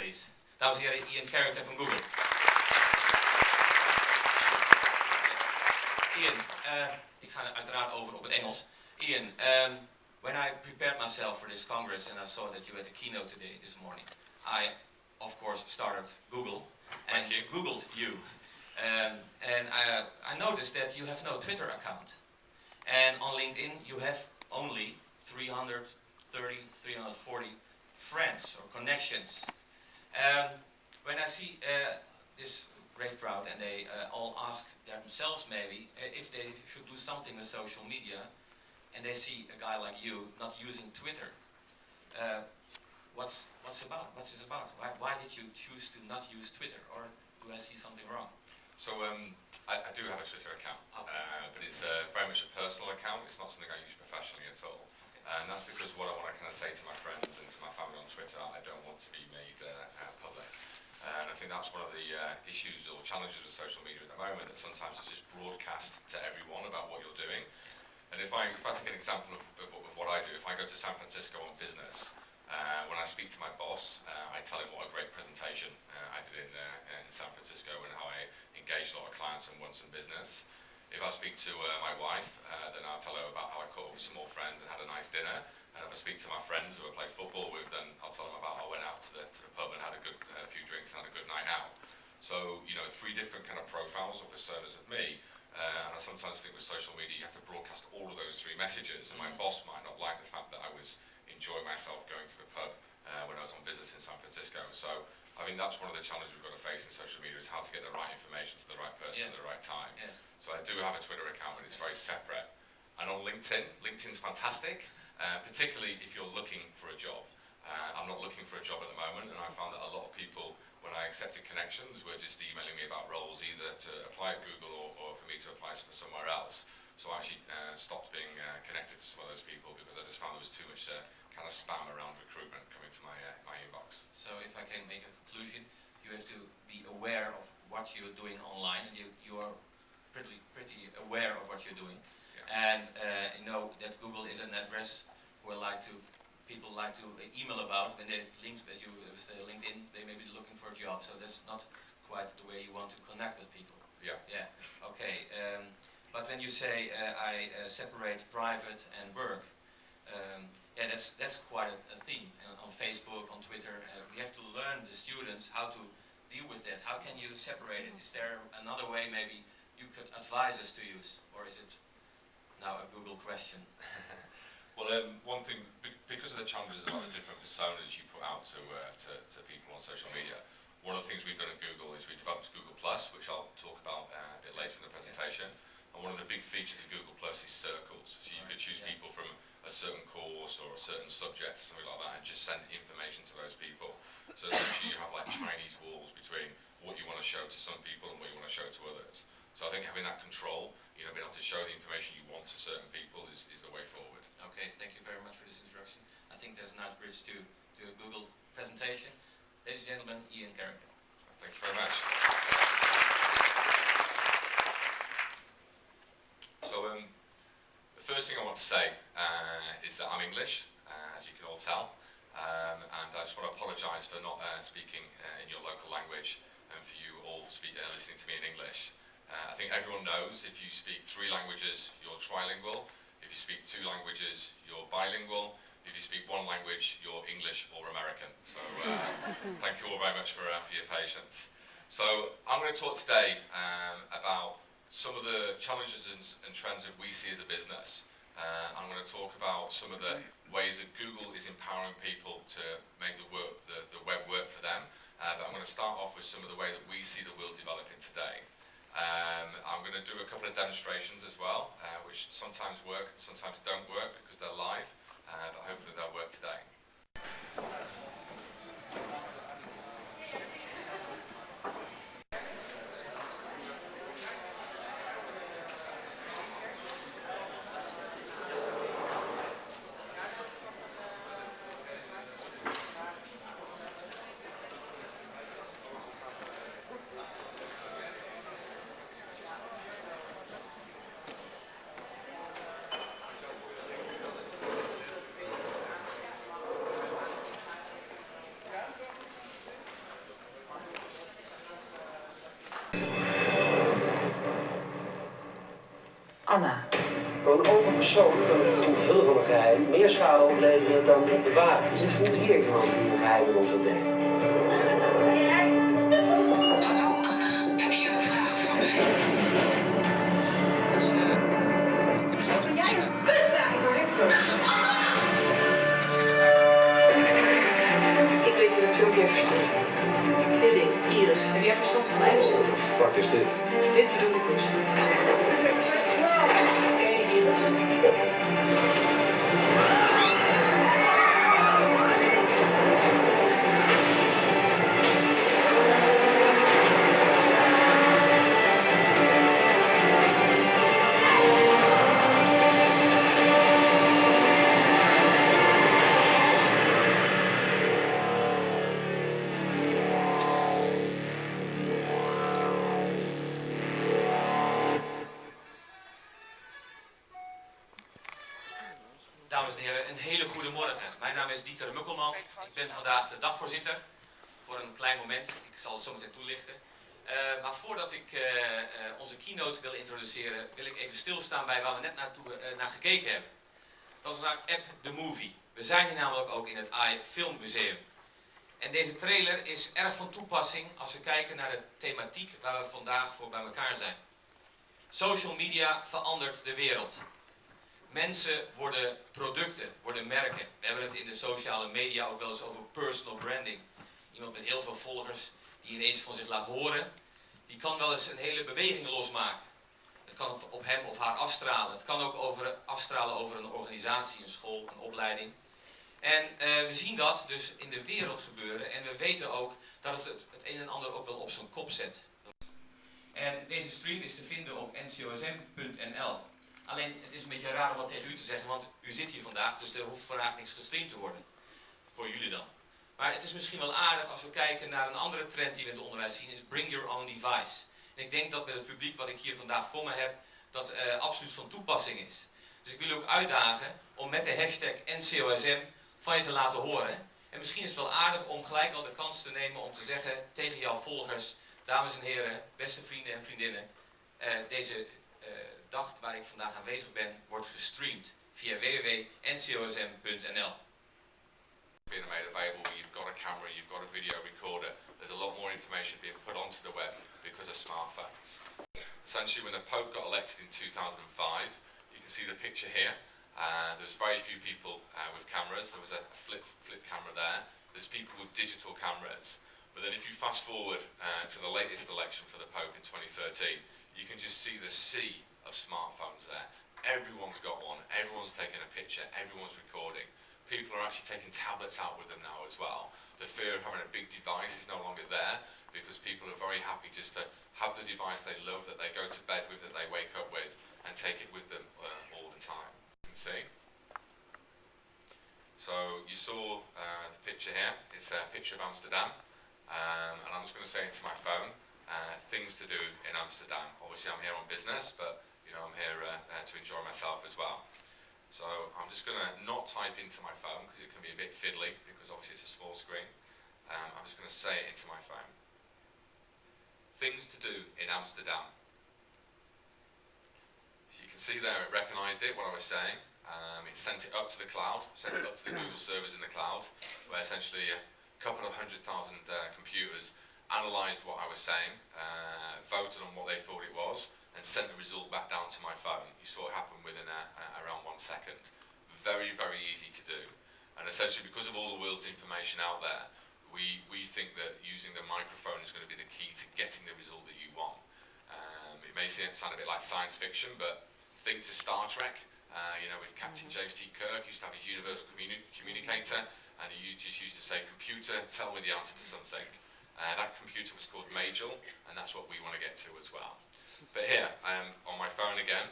please. Dames en heren, Ian Carrington van Google. Ian, ik ga uiteraard over op het Engels. Ian, when I prepared myself for this Congress and I saw that you had a keynote today, this morning, I, of course, started Google and Googled you. And I noticed that you have no Twitter account. And on LinkedIn, you have only 330, 340 friends or connections. When I see this great crowd and they all ask themselves maybe if they should do something with social media, and they see a guy like you not using Twitter, what's it about? Why did you choose to not use Twitter, or do I see something wrong? So I do have a Twitter account, but it's very much a personal account. It's not something I use professionally at all. And that's because what I want to kind of say to my friends and to my family on Twitter, I don't want to be made public. And I think that's one of the issues or challenges with social media at the moment, that sometimes it's just broadcast to everyone about what you're doing. And if I take an example of what I do, if I go to San Francisco on business, when I speak to my boss, I tell him what a great presentation I did in San Francisco and how I engaged a lot of clients and won some business. If I speak to my wife, then I'll tell her about how I caught up with some more friends and had a nice dinner. And if I speak to my friends who I play football with, then I'll tell them about how I went out to the pub and had a few drinks and had a good night out. So, you know, 3 different kind of profiles or personas of me. And I sometimes think with social media, you have to broadcast all of those 3 messages. And my boss might not like the fact that I was enjoying myself going to the pub when I was on business in San Francisco. So I think that's one of the challenges we've got to face in social media, is how to get the right information to the right person at the right time. Yes. So I do have a Twitter account, but it's very separate. And on LinkedIn, LinkedIn's fantastic, particularly if you're looking for a job. I'm not looking for a job at the moment, and I found that a lot of people, when I accepted connections, were just emailing me about roles, either to apply at Google or for me to apply for somewhere else. So I actually stopped being connected to some of those people because I just found there was too much kind of spam around recruitment coming to my inbox. So if I can make a conclusion, you have to be aware of what you're doing online, and you are pretty aware of what you're doing. Yeah. And you know that Google is an address where people like to email about when they link with you with the LinkedIn. They may be looking for a job, so that's not quite the way you want to connect with people. Yeah. Yeah. Okay. But when you say I separate private and work, yeah, that's quite a theme on Facebook, on Twitter. We have to learn the students how to deal with that. How can you separate it? Is there another way maybe you could advise us to use, or is it now a Google question? Well, one thing, because of the challenges about the different personas you put out to people on social media, one of the things we've done at Google is we developed Google+, which I'll talk about a bit later in the presentation. And one of the big features of Google+ is circles. So you could choose people from a certain course or a certain subject, something like that, and just send information to those people. So essentially you have like Chinese walls between what you want to show to some people and what you want to show to others. So I think having that control, you know, being able to show the information you want to certain people is the way forward. Okay, thank you very much for this introduction. I think there's a nice bridge to a Google presentation. Ladies and gentlemen, Ian Carrington. Thank you very much. So the first thing I want to say is that I'm English, as you can all tell, and I just want to apologise for not speaking in your local language and for you all listening to me in English. I think everyone knows if you speak 3 languages, you're trilingual. If you speak 2 languages, you're bilingual. If you speak 1 language, you're English or American. So thank you all very much for your patience. So I'm going to talk today about some of the challenges and trends that we see as a business. I'm going to talk about some of the ways that Google is empowering people to make the web work for them. But I'm going to start off with some of the way that we see the world developing today. I'm going to do a couple of demonstrations as well, which sometimes work and sometimes don't work because they're live, but hopefully they'll work today. Anna. Voor een open persoon kan het onthullen van een geheim meer schade opleveren dan het bewaren. Is misschien hier iemand die een geheim met ons wil delen? Heb je een vraag voor mij? Dus ik heb geen Ik weet hoe dat filmpje heeft verstopt. Dit ding, Iris. Heb jij verstopt van mij besteld? Wat de fuck is dit? Dit bedoel ik dus. Ken je Iris? Dames en heren, een hele goede morgen. Mijn naam is Mukkelman. Ik ben vandaag de dagvoorzitter. Voor een klein moment, ik zal het zo meteen toelichten. Maar voordat ik onze keynote wil introduceren, wil ik even stilstaan bij waar we net naar gekeken hebben. Dat is naar app The Movie. We zijn hier namelijk ook in het Film Museum. En deze trailer is erg van toepassing als we kijken naar de thematiek waar we vandaag voor bij elkaar zijn. Social media verandert de wereld. Mensen worden producten, worden merken. We hebben het in de sociale media ook wel eens over personal branding. Iemand met heel veel volgers die ineens van zich laat horen, die kan wel eens een hele beweging losmaken. Het kan op hem of haar afstralen. Het kan ook afstralen over een organisatie, een school, een opleiding. En we zien dat dus in de wereld gebeuren en we weten ook dat het een en ander ook wel op zijn kop zet. En deze stream is te vinden op NCOSM.nl. Alleen, het is een beetje raar om dat tegen u te zeggen, want u zit hier vandaag, dus er hoeft vandaag niks gestreamd te worden. Voor jullie dan. Maar het is misschien wel aardig als we kijken naar een andere trend die we in het onderwijs zien, is bring your own device. En ik denk dat met het publiek wat ik hier vandaag voor me heb, dat absoluut van toepassing is. Dus ik wil u ook uitdagen om met de hashtag NCOSM van je te laten horen. En misschien is het wel aardig om gelijk al de kans te nemen om te zeggen tegen jouw volgers, dames en heren, beste vrienden en vriendinnen, deze dag waar ik vandaag aanwezig ben, wordt gestreamd via www.ncosm.nl. Being made available when you've got a camera, you've got a video recorder, there's a lot more information being put onto the web because of smartphones. Essentially, when the Pope got elected in 2005, you can see the picture here. There's very few people with cameras. There was a flip camera there. There's people with digital cameras. But then if you fast forward to the latest election for the Pope in 2013, you can just see the sea of smartphones there. Everyone's got one, everyone's taking a picture, everyone's recording. People are actually taking tablets out with them now as well. The fear of having a big device is no longer there because people are very happy just to have the device they love, that they go to bed with, that they wake up with, and take it with them all the time. You can see. So you saw the picture here. It's a picture of Amsterdam. And I'm just going to say into my phone, things to do in Amsterdam. Obviously I'm here on business, but you know, I'm here to enjoy myself as well. So I'm just going to not type into my phone because it can be a bit fiddly because obviously it's a small screen. I'm just going to say it into my phone. Things to do in Amsterdam. So you can see there it recognised it, what I was saying. It sent it up to the cloud, sent it up to the Google servers in the cloud, where essentially a couple of 100,000 computers analysed what I was saying, voted on what they thought it was, and sent the result back down to my phone. You saw it happen within around 1 second. Very, very easy to do. And essentially because of all the world's information out there, we think that using the microphone is going to be the key to getting the result that you want. It may sound a bit like science fiction, but think to Star Trek. You know, with Captain James T. Kirk used to have his universal communicator, and he just used to say, computer, tell me the answer to something. That computer was called Majel, and that's what we want to get to as well. But here, on my phone again,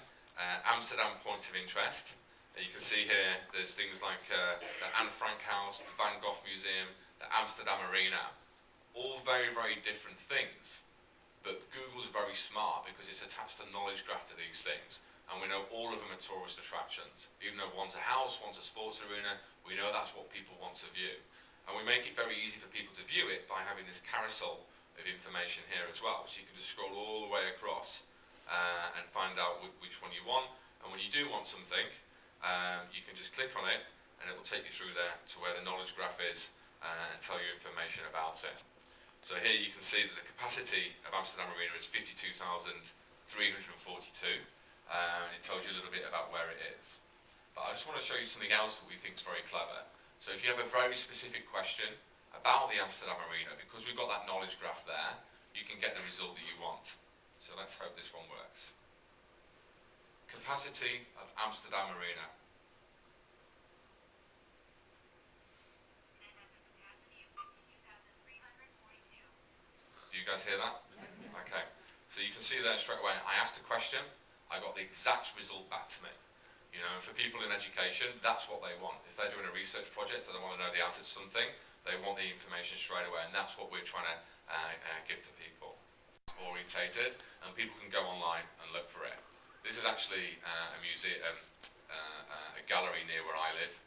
Amsterdam points of interest. You can see here, there's things like the Anne Frank House, the Van Gogh Museum, the Amsterdam Arena. All very, very different things. But Google's very smart because it's attached a knowledge graph to these things. And we know all of them are tourist attractions. Even though one's a house, one's a sports arena, we know that's what people want to view. And we make it very easy for people to view it by having this carousel of information here as well. So you can just scroll all the way across and find out which one you want. And when you do want something, you can just click on it and it will take you through there to where the knowledge graph is and tell you information about it. So here you can see that the capacity of Amsterdam Arena is 52,342, and it tells you a little bit about where it is. But I just want to show you something else that we think is very clever. So if you have a very specific question about the Amsterdam Arena, because we've got that knowledge graph there, you can get the result that you want. So let's hope this one works. Capacity of Amsterdam Arena. Do you guys hear that? Okay. So you can see there straight away, I asked a question, I got the exact result back to me. You know, and for people in education, that's what they want. If they're doing a research project and they want to know the answer to something, they want the information straight away, and that's what we're trying to give to people. It's orientated, and people can go online and look for it. This is actually a museum, a gallery near where I live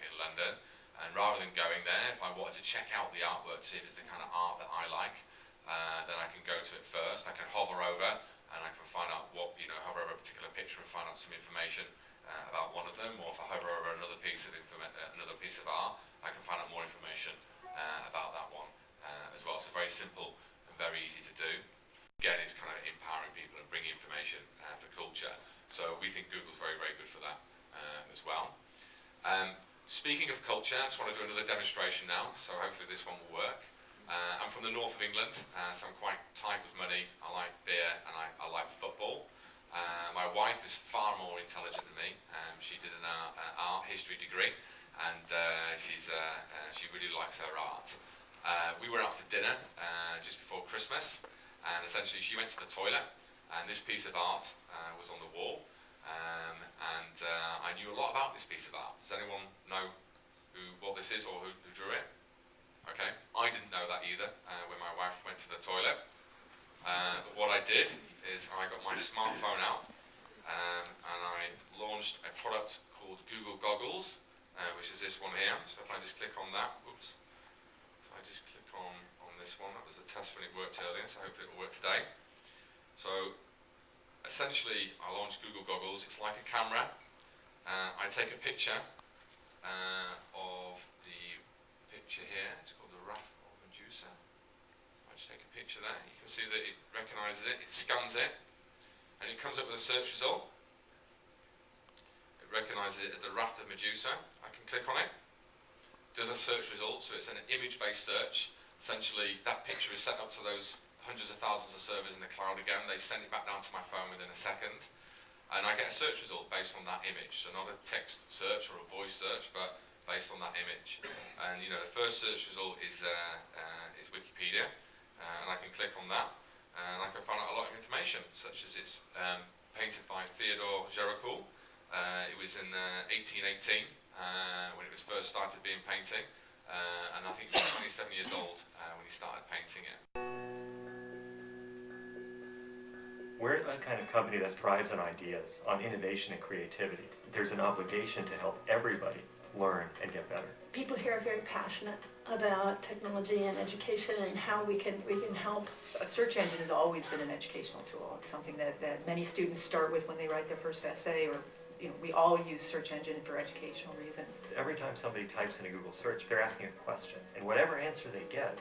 in London, and rather than going there, if I wanted to check out the artwork to see if it's the kind of art that I like, then I can go to it first. I can hover over and I can find out what, hover over a particular picture and find out some information about one of them, or if I hover over another piece of art, I can find out more information about that one as well. So very simple and very easy to do. Again, it's kind of empowering people and bringing information for culture. So we think Google's very, very good for that as well. Speaking of culture, I just want to do another demonstration now, so hopefully this one will work. I'm from the north of England, so I'm quite tight with money. I like beer and I like football. My wife is far more intelligent than me. She did an art history degree, and she really likes her art. We were out for dinner just before Christmas, and essentially she went to the toilet, and this piece of art was on the wall, and I knew a lot about this piece of art. Does anyone know what this is or who drew it? Okay, I didn't know that either when my wife went to the toilet. But what I did is I got my smartphone out and I launched a product called Google Goggles, which is this one here. So if I just click on that, whoops, if I just click on this one, that was a test when it worked earlier, so hopefully it will work today. So essentially I launched Google Goggles. It's like a camera. I take a picture of the picture here. It's called the Raft of Medusa. I just take a picture there. You can see that it recognises it, it scans it, and it comes up with a search result. It recognises it as the Raft of Medusa. I can click on it. It does a search result, so it's an image-based search. Essentially, that picture is sent up to those hundreds of thousands of servers in the cloud again. They send it back down to my phone within a second, and I get a search result based on that image. So not a text search or a voice search, but based on that image. And the first search result is Wikipedia, and I can click on that, and I can find out a lot of information, such as it's painted by Theodore Géricault. It was in 1818 when it was first started being painting, and I think he was 27 years old when he started painting it. We're a kind of company that thrives on ideas, on innovation and creativity. There's an obligation to help everybody learn and get better. People here are very passionate about technology and education and how we can help. A search engine has always been an educational tool. It's something that many students start with when they write their first essay, or we all use search engine for educational reasons. Every time somebody types in a Google search, they're asking a question, and whatever answer they get,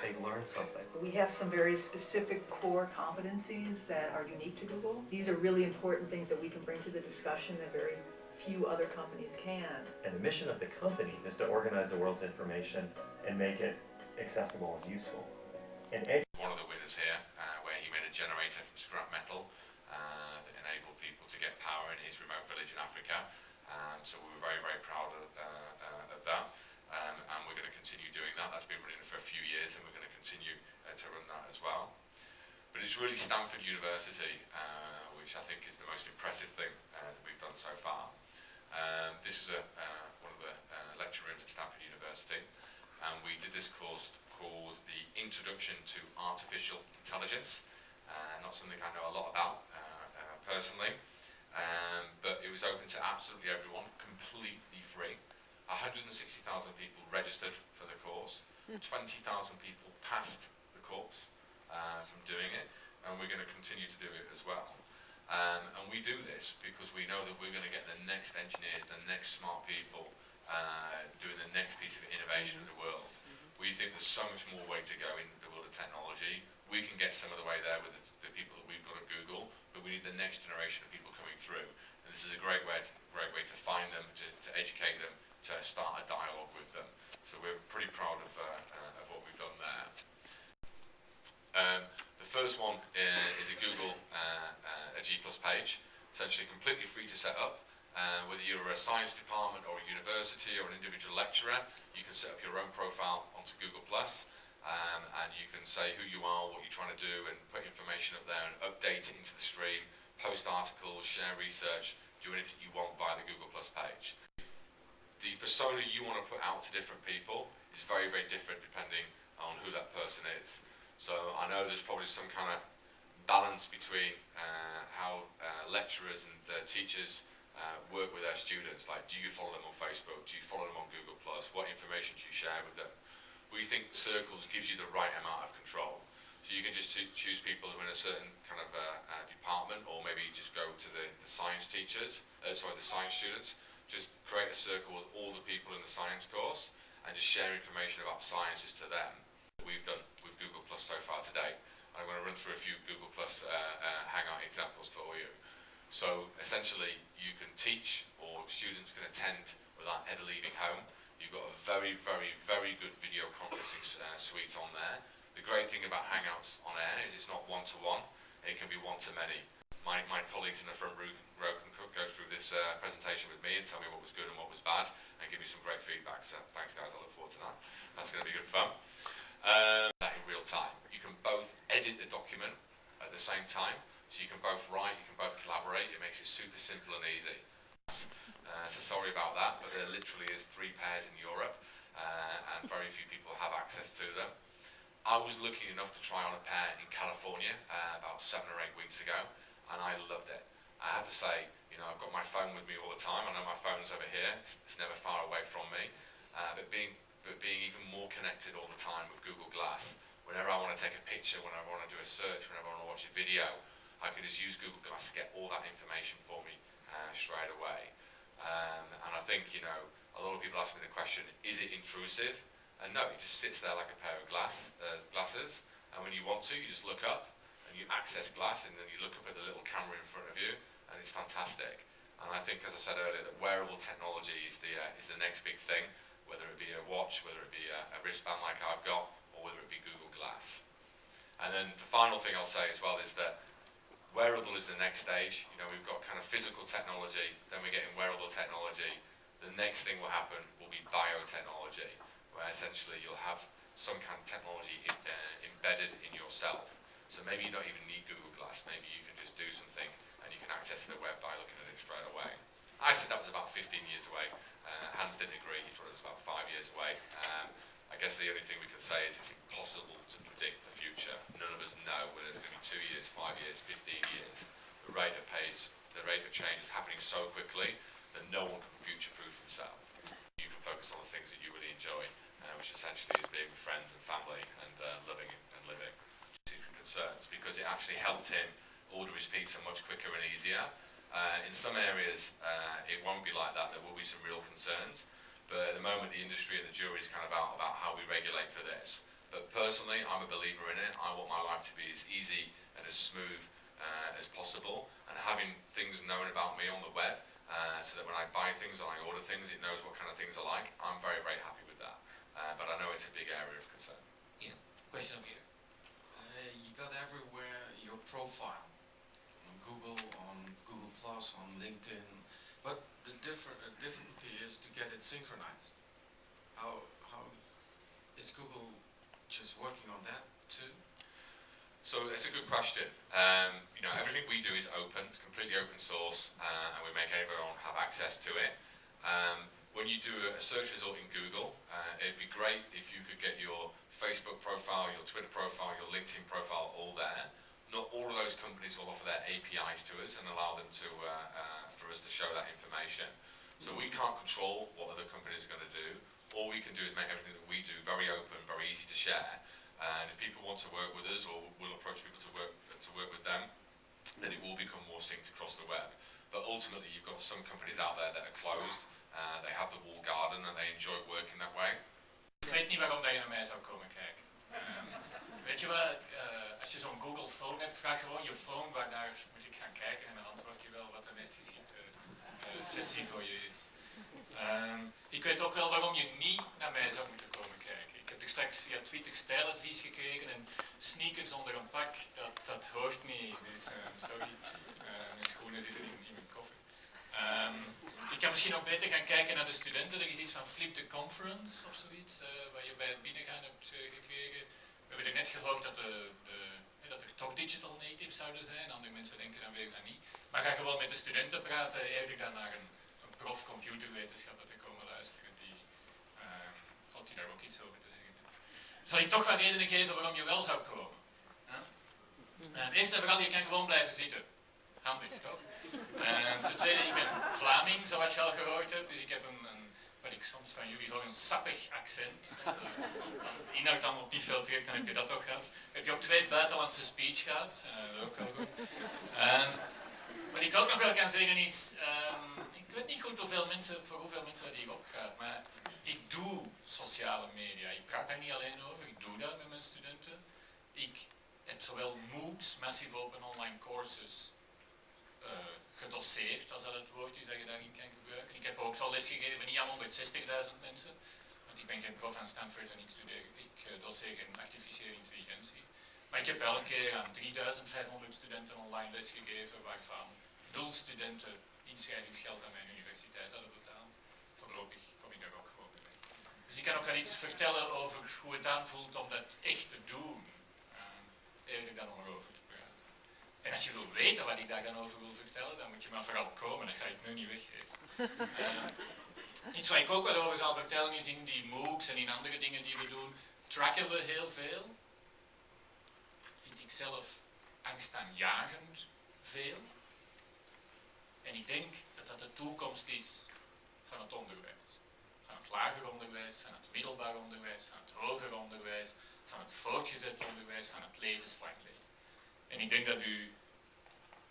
they learn something. We have some very specific core competencies that are unique to Google. These are really important things that we can bring to the discussion that very few other companies can. And the mission of the company is to organize the world's information and make it accessible and useful. And one of the winners here, where he made a generator from scrap metal that enabled people to get power in his remote village in Africa. So we were very, very proud of that. And we're going to continue doing that. That's been running for a few years, and we're going to continue to run that as well. But it's really Stanford University, which I think is the most impressive thing that we've done so far. This is one of the lecture rooms at Stanford University, and we did this course called the Introduction to Artificial Intelligence. Not something I know a lot about personally, but it was open to absolutely everyone, completely free. 160,000 people registered for the course, 20,000 people passed the course from doing it, and we're going to continue to do it as well. And we do this because we know that we're going to get the next engineers, the next smart people doing the next piece of innovation in the world. We think there's so much more way to go in the world of technology. We can get some of the way there with the people that we've got at Google, but we need the next generation of people coming through. And this is a great way to find them, to educate them, to start a dialogue with them. So we're pretty proud of what we've done there. The first one is a Google a G+ page, essentially completely free to set up. Whether you're a science department or a university or an individual lecturer, you can set up your own profile onto Google+, and you can say who you are, what you're trying to do, and put information up there and update it into the stream, post articles, share research, do anything you want via the Google+ page. The persona you want to put out to different people is very, very different depending on who that person is. So I know there's probably some kind of balance between how lecturers and teachers work with their students. Like, do you follow them on Facebook? Do you follow them on Google+? What information do you share with them? We think Circles gives you the right amount of control. So you can just choose people who are in a certain kind of department, or maybe just go to the science teachers, the science students. Just create a circle with all the people in the science course and just share information about sciences to them. We've done with Google+ so far today. I'm going to run through a few Google+ Hangout examples for you. So essentially, you can teach, or students can attend without ever leaving home. You've got a very, very, very good video conferencing suite on there. The great thing about Hangouts on air is it's not one-to-one, it can be one-to-many. My colleagues in the front row can go through this presentation with me and tell me what was good and what was bad, and give me some great feedback. So thanks guys, I look forward to that. That's going to be good fun. That in real time. You can both edit the document at the same time, so you can both write, you can both collaborate. It makes it super simple and easy. So sorry about that, but there literally is 3 pairs in Europe, and very few people have access to them. I was lucky enough to try on a pair in California about 7 or 8 weeks ago, and I loved it. I have to say, you know, I've got my phone with me all the time. I know my phone's over here. It's never far away from me. But being even more connected all the time with Google Glass, whenever I want to take a picture, whenever I want to do a search, whenever I want to watch a video, I can just use Google Glass to get all that information for me straight away. And I think, you know, a lot of people ask me the question, is it intrusive? And no, it just sits there like a pair of glasses, and when you want to, you just look up and you access Glass, and then you look up at the little camera in front of you, and it's fantastic. And I think, as I said earlier, that wearable technology is the next big thing, whether it be a watch, whether it be a wristband like I've got, or whether it be Google Glass. And then the final thing I'll say as well is that wearable is the next stage. You know, we've got kind of physical technology, then we're getting wearable technology. The next thing will happen will be biotechnology, where essentially you'll have some kind of technology embedded in yourself. So maybe you don't even need Google Glass, maybe you can just do something and you can access the web by looking at it straight away. I said that was about 15 years away. Hans didn't agree, he thought it was about 5 years away. I guess the only thing we can say is it's impossible to predict the future. None of us know whether it's going to be 2 years, 5 years, 15 years. The rate of change is happening so quickly that no one can future-proof themselves. You can focus on the things that you really enjoy, which essentially is being with friends and family and loving and living. Concerns, because it actually helped him order his pizza much quicker and easier. In some areas, it won't be like that. There will be some real concerns. But at the moment, the industry and the jury is kind of out about how we regulate for this. But personally, I'm a believer in it. I want my life to be as easy and as smooth as possible. And having things known about me on the web, so that when I buy things and I order things, it knows what kind of things I like. I'm very, very happy with that. But I know it's a big area of concern. Yeah. Question over here. You got everywhere your profile on Google, on Google+, on LinkedIn, but the difficulty is to get it synchronized. How is Google just working on that too? So it's a good question. You know, everything we do is open, it's completely open source, and we make everyone have access to it. When you do a search result in Google, it'd be great if you could get your Facebook profile, your Twitter profile, your LinkedIn profile all there. Not all of those companies will offer their APIs to us and allow them to, for us to show that information. So we can't control what other companies are going to do. All we can do is make everything that we do very open, very easy to share. And if people want to work with us, or we'll approach people to work with them, then it will become more synced across the web. But ultimately, you've got some companies out there that are closed. They have the walled garden and they enjoy working that way. Ik weet niet waarom dat je naar mij zou komen kijken. Weet je wat, als je zo'n Google phone hebt, vraag gewoon je phone waar daar moet ik gaan kijken en dan antwoord je wel wat de meest geschikte sessie voor je is. Ik weet ook wel waarom je niet naar mij zou moeten komen kijken. Ik heb er straks via Twitter stijladvies gekregen en sneakers onder een pak, dat hoort niet. Dus sorry, mijn schoenen zitten in mijn koffer. Ik kan misschien ook beter gaan kijken naar de studenten. Er is iets van Flip the Conference of zoiets, waar je bij het binnengaan hebt gekregen. We hebben er net gehoord dat dat er toch digital natives zouden zijn. Andere mensen denken dan weer van niet. Maar ga gewoon met de studenten praten, eerder dan naar een prof computerwetenschappen te komen luisteren. Die daar ook iets over te zeggen heeft. Zal ik toch wat redenen geven waarom je wel zou komen? Eerst en vooral, je kan gewoon blijven zitten. Handig, toch? Ten tweede, ik ben Vlaming, zoals je al gehoord hebt. Dus ik heb wat ik soms van jullie hoor, een sappig accent. Als het inhoud dan op niet veel trekt, dan heb je dat toch gehad. Heb je ook 2 buitenlandse speech gehad. Dat is ook wel goed. Wat ik ook nog wel kan zeggen is, ik weet niet goed voor hoeveel mensen dat hier opgaat, maar ik doe sociale media. Ik praat daar niet alleen over, ik doe dat met mijn studenten. Ik heb zowel MOOCs, Massive Open Online Courses, gedoseerd, als dat het woord is dat je daarin kan gebruiken. Ik heb ook zo lesgegeven, niet aan 160.000 mensen, want ik ben geen prof aan Stanford en ik doseer geen artificiële intelligentie. Maar ik heb wel een keer aan 3500 studenten online lesgegeven, waarvan 0 studenten inschrijvingsgeld aan mijn universiteit hadden betaald. Voorlopig kom ik daar ook gewoon mee weg. Dus ik kan ook wel iets vertellen over hoe het aanvoelt om dat echt te doen, eerder dan om erover te praten. En als je wil weten wat ik daar dan over wil vertellen, dan moet je maar vooral komen, dat ga ik nu niet weggeven. Iets waar ik ook wel over zal vertellen is in die MOOCs en in andere dingen die we doen, tracken we heel veel. Vind ik zelf angstaanjagend veel. En ik denk dat dat de toekomst is van het onderwijs. Van het lager onderwijs, van het middelbaar onderwijs, van het hoger onderwijs, van het voortgezet onderwijs, van het levenslang leren. En ik denk dat u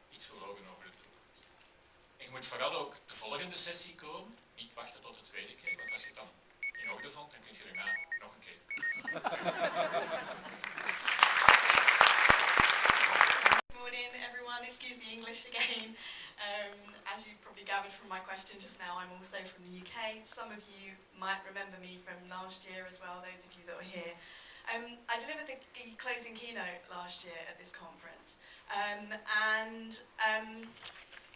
iets wil horen over de toekomst. En je moet vooral ook de volgende sessie komen, niet wachten tot de tweede keer, want als je het dan in orde vond, dan kun je erna nog een keer. Good morning everyone, excuse the English again. As you probably gathered from my question just now, I'm also from the UK. Some of you might remember me from last year as well, those of you that were here. I delivered the closing keynote last year at this conference,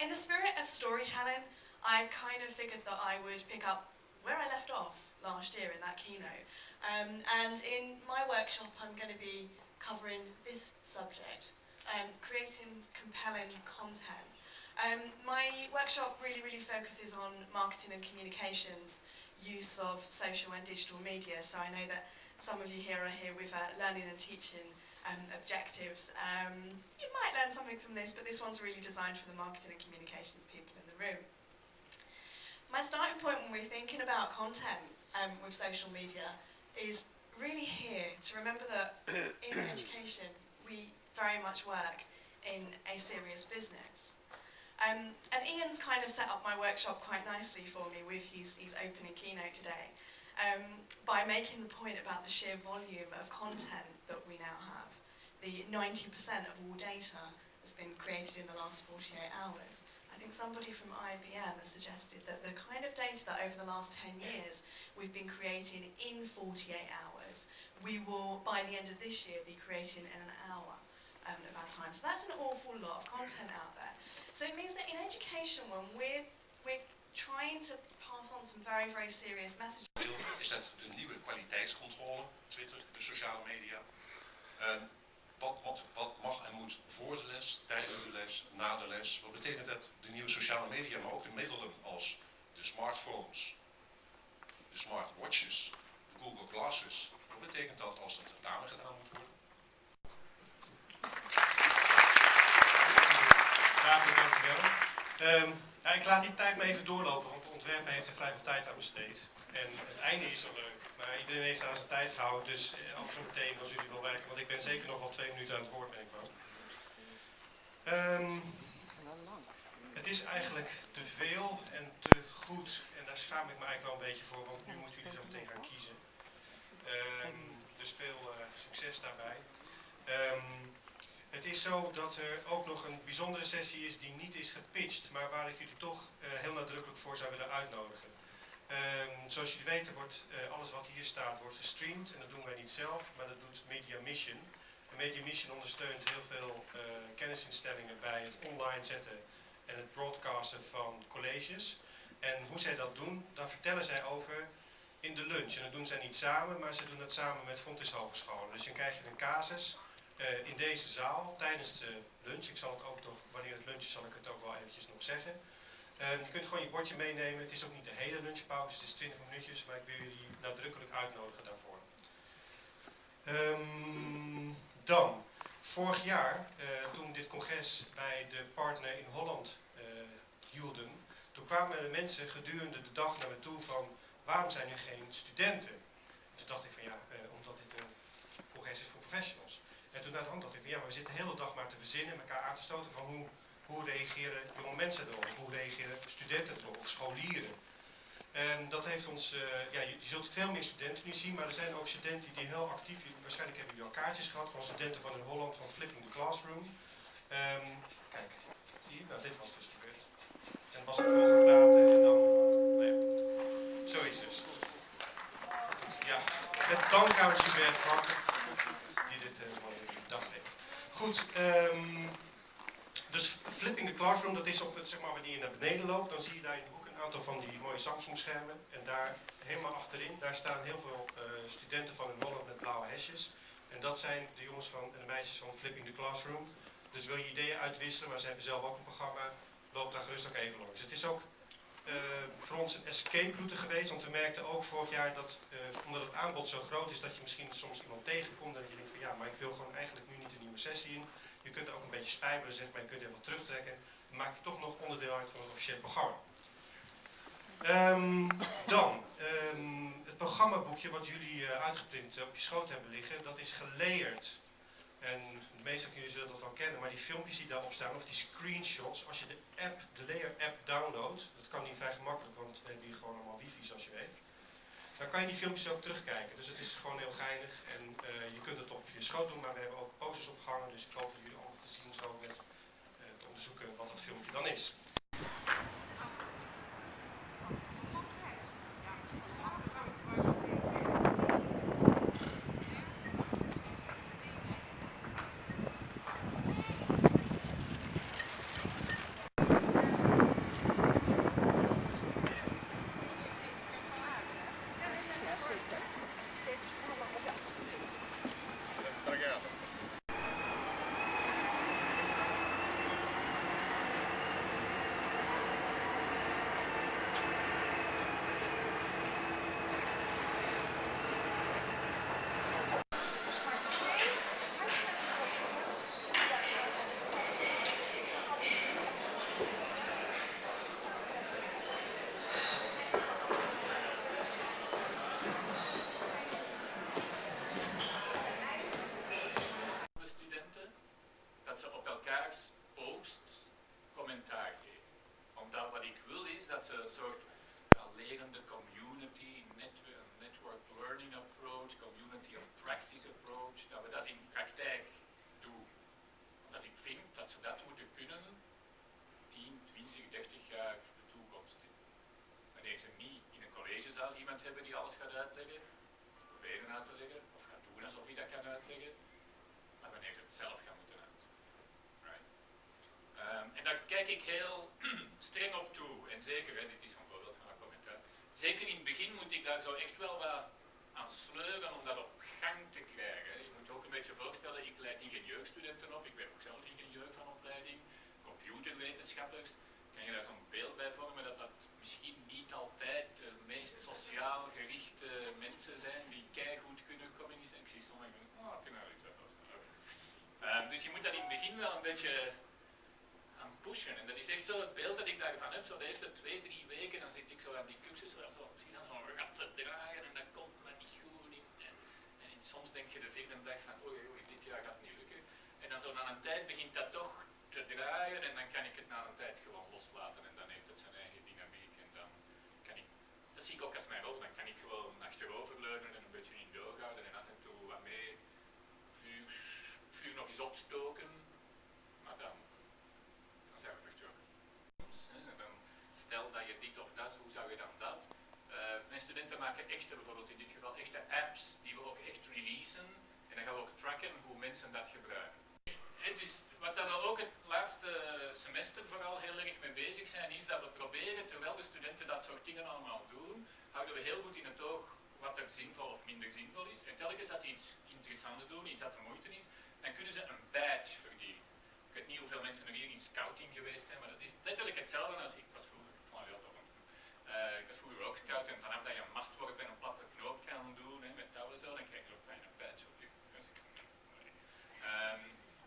in the spirit of storytelling, I kind of figured that I would pick up where I left off last year in that keynote. And in my workshop, I'm going to be covering this subject, creating compelling content. My workshop really focuses on marketing and communications, use of social and digital media. So I know that some of you here are here with learning and teaching objectives. You might learn something from this, but this one's really designed for the marketing and communications people in the room. My starting point when we're thinking about content with social media is really here to remember that in education we very much work in a serious business. And Ian's kind of set up my workshop quite nicely for me with his opening keynote today, by making the point about the sheer volume of content that we now have. The 90% of all data has been created in the last 48 hours. I think somebody from IBM has suggested that the kind of data that over the last 10 years we've been creating in 48 hours, we will, by the end of this year, be creating in an hour of our time. So that's an awful lot of content out there. So it means that in education, when we're trying to pass on some very serious messages. Is dat de nieuwe kwaliteitscontrole, Twitter, de sociale media. Wat mag en moet voor de les, tijdens de les, na de les? Wat betekent dat de nieuwe sociale media, maar ook de middelen als de smartphones, de smartwatches, de Google Glasses. Wat betekent dat als er tentamen gedaan moet worden? David, dankjewel. Ik laat die tijd maar even doorlopen, want de ontwerper heeft er vrij veel tijd aan besteed. En het einde is zo leuk, maar iedereen heeft aan zijn tijd gehouden, dus ook zo meteen als jullie wel werken, want ik ben zeker nog wel 2 minuten aan het woord, ben ik wel. Het is eigenlijk te veel en te goed. En daar schaam ik me eigenlijk wel een beetje voor, want nu moeten jullie zo meteen gaan kiezen. Dus veel succes daarbij. Het is zo dat er ook nog een bijzondere sessie is die niet is gepitcht, maar waar ik jullie toch heel nadrukkelijk voor zou willen uitnodigen. Zoals jullie weten wordt alles wat hier staat wordt gestreamd en dat doen wij niet zelf, maar dat doet Media Mission. En Media Mission ondersteunt heel veel kennisinstellingen bij het online zetten en het broadcasten van colleges. En hoe zij dat doen, daar vertellen zij over in de lunch. En dat doen zij niet samen, maar ze doen dat samen met Fontys Hogescholen. Dus dan krijg je een casus in deze zaal tijdens de lunch. Ik zal het ook nog, wanneer het lunch is, zal ik het ook wel eventjes nog zeggen. Je kunt gewoon je bordje meenemen. Het is ook niet de hele lunchpauze, het is 20 minuutjes, maar ik wil jullie nadrukkelijk uitnodigen daarvoor. Dan, vorig jaar, toen dit congres bij de partner in Holland hielden, toen kwamen de mensen gedurende de dag naar me toe van, waarom zijn er geen studenten? Toen dacht ik van ja, omdat dit een congres is voor professionals. En toen na de hand dacht ik van ja, maar we zitten de hele dag maar te verzinnen, elkaar aan te stoten van hoe reageren jonge mensen erop, hoe reageren studenten erop, of scholieren. En dat heeft ons, ja, je zult veel meer studenten nu zien, maar er zijn ook studenten die heel actief, waarschijnlijk hebben jullie al kaartjes gehad van studenten van in Holland, van Flipping the Classroom. Kijk, zie je, nou dit was dus gebeurd. En was ik over praten en dan, nou ja, zo is het dus. Goed, ja, met dank aan Hubert Frank, die dit voor jullie bedacht heeft. Goed, dus Flipping the Classroom, dat is op het, zeg maar, wanneer je naar beneden loopt, dan zie je daar in de hoek een aantal van die mooie Samsung-schermen. En daar helemaal achterin, daar staan heel veel studenten van in Holland met blauwe hesjes. En dat zijn de jongens van, en de meisjes van Flipping the Classroom. Dus wil je ideeën uitwisselen, maar ze hebben zelf ook een programma, loop daar gerust ook even langs. Het is ook voor ons een escape route geweest, want we merkten ook vorig jaar dat, omdat het aanbod zo groot is, dat je misschien soms iemand tegenkomt en dat je denkt van ja, maar ik wil gewoon eigenlijk nu niet een nieuwe sessie in. Je kunt er ook een beetje spijbelen, zeg maar, je kunt er wat terugtrekken. Dan maak je toch nog onderdeel uit van het officieel programma. Het programmaboekje wat jullie uitgeprint op je schoot hebben liggen, dat is gelayerd. En de meeste van jullie zullen dat wel kennen, maar die filmpjes die daarop staan, of die screenshots, als je de layer app downloadt, dat kan niet vrij gemakkelijk, want we hebben hier gewoon allemaal wifi zoals je weet. Dan kan je die filmpjes ook terugkijken, dus het is gewoon heel geinig en je kunt het op je schoot doen, maar we hebben ook posters opgehangen, dus ik hoop dat jullie allemaal te zien zo met te onderzoeken wat dat filmpje dan is. Dat ze een soort lerende community, network learning approach, community of practice approach, dat we dat in praktijk doen. Omdat ik vind dat ze dat moeten kunnen 10, 20, 30 jaar de toekomst in. Wanneer ze niet in een collegezaal iemand hebben die alles gaat uitleggen, proberen uit te leggen, of gaat doen alsof hij dat kan uitleggen, maar wanneer ze het zelf gaan moeten uitleggen. Right? En daar kijk ik heel streng op toe. En zeker, hè, dit is een voorbeeld van een commentaar. Zeker in het begin moet ik daar zo echt wel wat aan sleuren om dat op gang te krijgen. Je moet je ook een beetje voorstellen, ik leid ingenieurstudenten op, ik ben ook zelf ingenieur van opleiding, computerwetenschappers. Kan je daar zo'n beeld bij vormen dat dat misschien niet altijd de meest sociaal gerichte mensen zijn die keigoed kunnen communiceren. Ik zie sommigen, ik kan er iets bij voorstellen. Dus je moet dat in het begin wel een beetje aan pushen. En dat is echt zo het beeld dat ik daarvan heb. Zo de eerste 2, 3 weken, dan zit ik zo aan die cursus, zo precies aan zo'n rat te draaien en dat komt maar niet goed in. En soms denk je de vierde dag van, oei, dit jaar gaat het niet lukken. En dan zo na een tijd begint dat toch te beetje draaien en dan kan ik het na een tijd gewoon loslaten en dan heeft het zijn eigen dynamiek en dan kan ik, dat zie ik ook als mijn rol, dan kan ik gewoon achteroverleunen en een beetje in doorhouden en af en toe wat mee vuur nog eens opstoken, maar dan zijn we vertrokken. Dan stel dat je dit of dat, hoe zou je dan dat? Mijn studenten maken echte, bijvoorbeeld in dit geval, echte apps die we ook echt releasen en dan gaan we ook tracken hoe mensen dat gebruiken. En dus wat we ook het laatste semester vooral heel erg mee bezig zijn, is dat we proberen, terwijl de studenten dat soort dingen allemaal doen, houden we heel goed in het oog wat er zinvol of minder zinvol is. En telkens als ze iets interessants doen, iets dat de moeite is, dan kunnen ze een badge verdienen. Ik weet niet hoeveel mensen er hier in scouting geweest zijn, maar dat is letterlijk hetzelfde als ik was vroeger. Ik vond het wel tof om te doen. Ik was vroeger ook scout en vanaf dat je een mastworp en een platte knoop kan doen, met touwen zo, dan krijg je ook bijna een badge op je.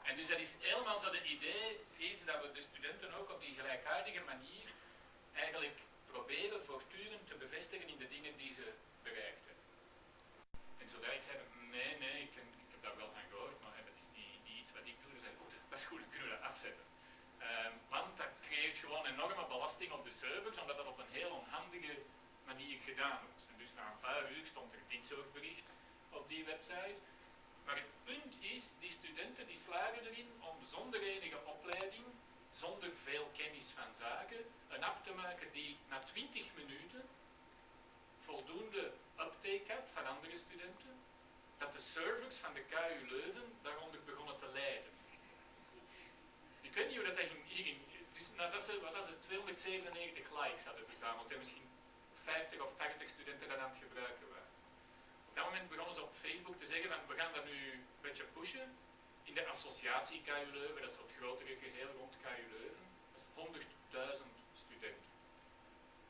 En dus dat is helemaal zo, het idee is dat we de studenten ook op die gelijkaardige manier eigenlijk proberen voortdurend te bevestigen in de dingen die ze bereikt hebben. En zodra ik zei, nee, ik heb daar wel van gehoord, maar dat is niet iets wat ik doe, dan zei ik, dat is goed, dan kunnen we dat afzetten. Want dat creëert gewoon enorme belasting op de servers, omdat dat op een heel onhandige manier gedaan was. En dus na een paar uur stond er dit soort bericht op die website. Maar het punt is, die studenten die slagen erin om zonder enige opleiding, zonder veel kennis van zaken, een app te maken die na 20 minuten voldoende uptake had van andere studenten, dat de servers van de KU Leuven daaronder begonnen te lijden. Ik weet niet hoe dat ging. Dus nadat ze, wat was het, 297 likes hadden verzameld en misschien 50 of 80 studenten dat aan het gebruiken waren. Op dat moment begonnen ze op Facebook te zeggen van we gaan dat nu een beetje pushen in de associatie KU Leuven, dat is het grotere geheel rond KU Leuven, dat is 100.000 studenten.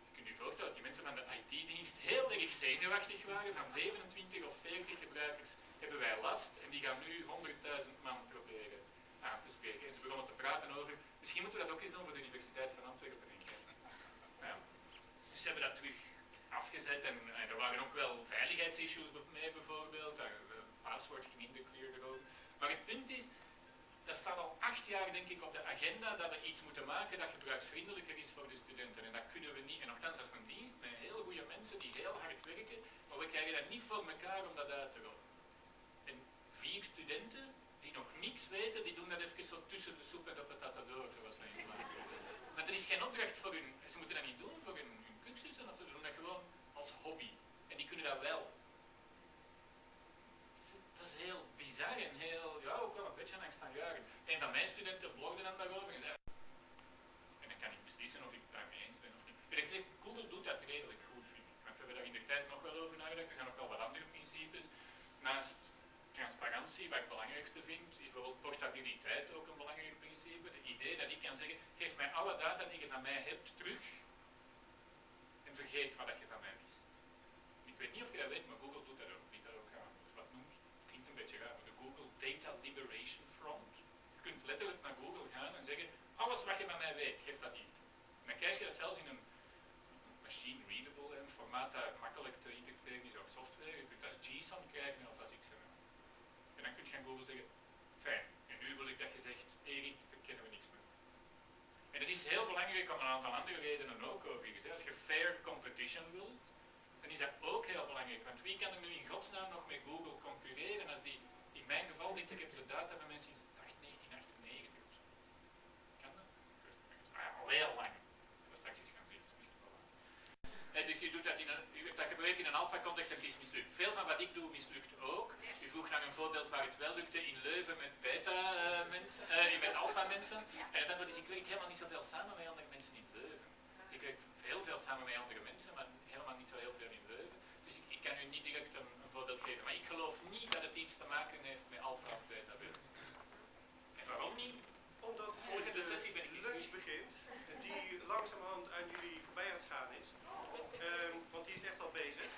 Je kunt je voorstellen dat die mensen van de IT-dienst heel erg zenuwachtig waren, van 27 of 40 gebruikers hebben wij last en die gaan nu 100.000 man proberen aan te spreken. En ze begonnen te praten over, misschien moeten we dat ook eens doen voor de Universiteit van Antwerpen. Ja. Dus ze hebben dat terug afgezet en er waren ook wel veiligheidsissues mee bijvoorbeeld, een paswoord ging minder clear erover. Maar het punt is, dat staat al 8 jaar denk ik op de agenda dat we iets moeten maken dat gebruiksvriendelijker is voor de studenten. En dat kunnen we niet, en nogthans dat is een dienst met heel goede mensen die heel hard werken, maar we krijgen dat niet voor elkaar om dat uit te rollen. En 4 studenten die nog niks weten, die doen dat even zo tussen de soep en de patat door, zoals wij in maken. Maar er is geen opdracht voor hun, ze moeten dat niet doen voor hun cursussen, of ze doen dat gewoon als hobby. En die kunnen dat wel. Dat is heel bizar en heel, ja, ook wel een beetje angstaanjagend. Een van mijn studenten blogde dan daarover en zei, en dan kan ik beslissen of ik het daarmee eens ben of niet. En ik zeg, Google doet dat redelijk goed, vind ik. Want we hebben daar in de tijd nog wel over nagedacht. Er zijn nog wel wat andere principes. Naast transparantie, wat ik het belangrijkste vind, is bijvoorbeeld portabiliteit ook een belangrijk principe. Het idee dat ik kan zeggen, geef mij alle data die je van mij hebt terug en vergeet wat je van mij mist. Ik weet niet of je dat weet, maar Google doet dat ook, biedt dat ook aan. Wat noemt, klinkt een beetje raar, maar de Google Data Liberation Front. Je kunt letterlijk naar Google gaan en zeggen, alles wat je van mij weet, geef dat hier. En dan krijg je dat zelfs in een machine readable formaat dat makkelijk te interpreteren is op software. Je kunt dat als JSON krijgen of als XML. En dan kun je aan Google zeggen, fijn, en nu wil ik dat je zegt, Erik, daar kennen we niks meer. En dat is heel belangrijk om een aantal andere redenen ook overigens. Als je fair competition wilt, dan is dat ook heel belangrijk. Want wie kan er nu in godsnaam nog met Google concurreren als die, in mijn geval, denk ik, hebben ze data van mensen sinds 1998 of zo. Kan dat? Al heel lang. Dat straks eens gaan zien, dat is misschien wel lang. Dus je doet dat dat gebeurt in een alpha-context en het is mislukt. Veel van wat ik doe mislukt ook. U vroeg naar een voorbeeld waar het wel lukte in Leuven met beta-mensen, met alpha-mensen. En het antwoord is, ik werk helemaal niet zoveel samen met andere mensen in Leuven. Ik werk heel veel samen met andere mensen, maar helemaal niet zo heel veel in Leuven. Dus ik kan u niet direct een voorbeeld geven. Maar ik geloof niet dat het iets te maken heeft met alpha of beta. En waarom niet? Omdat volgende sessie ben ik niet lunch begint, die langzamerhand aan jullie voorbij aan het gaan is. Want die is echt al bezig.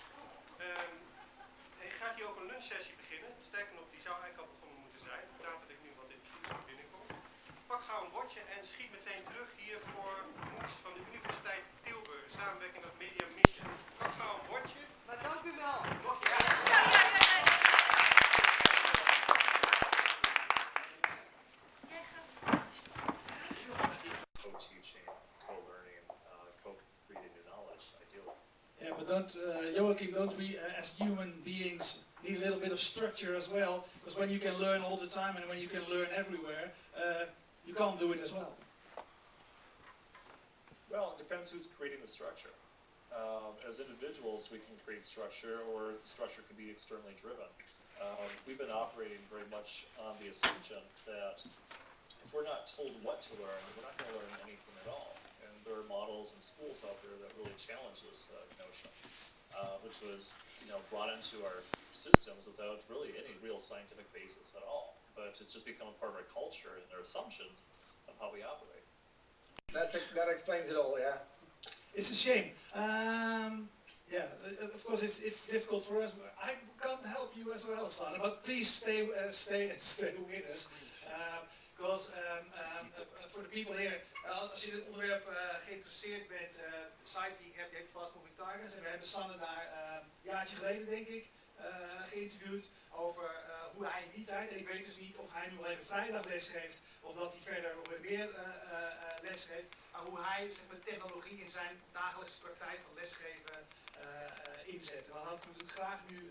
En gaat hier ook een lunchsessie beginnen. Sterker nog, die zou eigenlijk al begonnen moeten zijn. Vandaar dat ik nu wat in de binnenkom. Pak gauw een bordje en schiet meteen terug hier voor MOOCs van de Universiteit Tilburg. Samenwerking met Media Mission. Pak gauw een bordje. Maar dank u wel. Jij gaat. Yeah, but Joachim, don't we as human beings need a little bit of structure as well? Because when you can learn all the time and when you can learn everywhere, you can't do it as well. Well, it depends who's creating the structure. As individuals, we can create structure, or the structure can be externally driven. We've been operating very much on the assumption that if we're not told what to learn, we're not going to learn anything at all. And there are models and schools out there that really challenge this notion, which was, brought into our systems without really any real scientific basis at all. But it's just become a part of our culture and our assumptions of how we operate. That explains it all, yeah. It's a shame. Yeah, of course it's difficult for us. But I can't help you as well, Sana. But please stay with us. Because voor de people here, als je dit onderwerp geïnteresseerd bent, de site die ik heb, die heet Fast Moving Targets. En we hebben Sanne daar een jaartje geleden, denk ik, geïnterviewd over hoe hij in die tijd, en ik weet dus niet of hij nu alleen op vrijdag les geeft, of dat hij verder nog weer meer les geeft, maar hoe hij zeg maar, de technologie in zijn dagelijkse praktijk van lesgeven inzet. En dat had ik natuurlijk graag nu